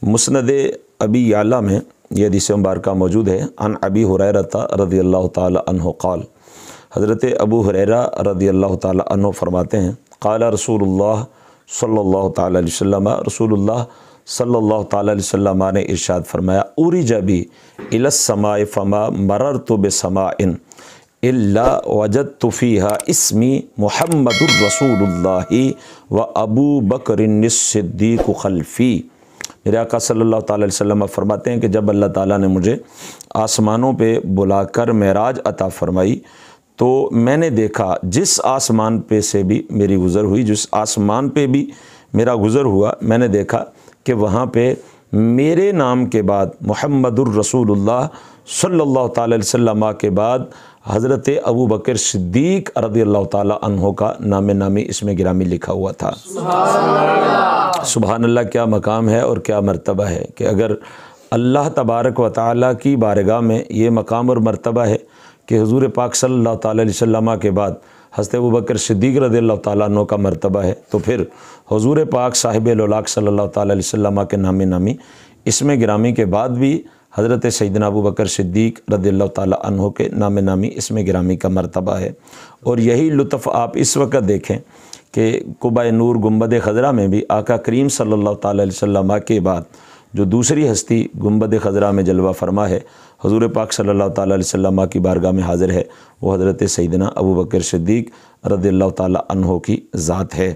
مسند ابی یعلا میں یہ حدیث مبارکہ موجود ہے۔ عن ابی ہریرہ رضی اللہ تعالی عنہ قال، حضرت ابو ہریرہ رضی اللہ تعالی عنہ فرماتے ہیں، قال رسول اللہ صلی اللہ تعالی علیہ وسلم، رسول اللہ صلی اللہ تعالی علیہ وسلم نے ارشاد فرمایا، اورج بی الی السماء فما مررت بسماء الا وجدت فیہا اسمی محمد الرسول اللہ و ابو بکر الصدیق خلفی۔ میرے آقا صلی اللہ تعالی علیہ وسلم فرماتے ہیں کہ جب اللہ تعالیٰ نے مجھے آسمانوں پہ بلا کر معراج عطا فرمائی تو میں نے دیکھا جس آسمان پہ سے بھی میری گزر ہوئی، جس آسمان پہ بھی میرا گزر ہوا، میں نے دیکھا کہ وہاں پہ میرے نام کے بعد محمد الرسول اللہ صلی اللہ تعالی علیہ وسلم کے بعد حضرت ابو بکر صدیق رضی اللہ تعالی عنہ کا نام نامی اس میں گرامی لکھا ہوا تھا۔ سبحان اللہ، کیا مقام ہے اور کیا مرتبہ ہے کہ اگر اللہ تبارک و تعالیٰ کی بارگاہ میں یہ مقام اور مرتبہ ہے کہ حضور پاک صلی اللہ تعالی علیہ وسلم کے بعد حضرت ابو بکر صدیق رضی اللہ تعالیٰ عنہ کا مرتبہ ہے، تو پھر حضور پاک صاحب الاولاق صلی اللہ تعالی علیہ وسلم کے نام نامی اس میں گرامی کے بعد بھی حضرت سیدنا ابو بکر صدیق رضی اللہ تعالیٰ عنہ کے نام نامی اس میں گرامی کا مرتبہ ہے۔ اور یہی لطف آپ اس وقت دیکھیں کہ قبہ نور گنبد خضرا میں بھی آقا کریم صلی اللہ تعالی علیہ وسلم کے بعد جو دوسری ہستی گنبد خضرا میں جلوہ فرما ہے، حضور پاک صلی اللہ تعالی علیہ وسلم کی بارگاہ میں حاضر ہے، وہ حضرت سیدنا ابو بکر صدیق رضی اللہ تعالی عنہ کی ذات ہے۔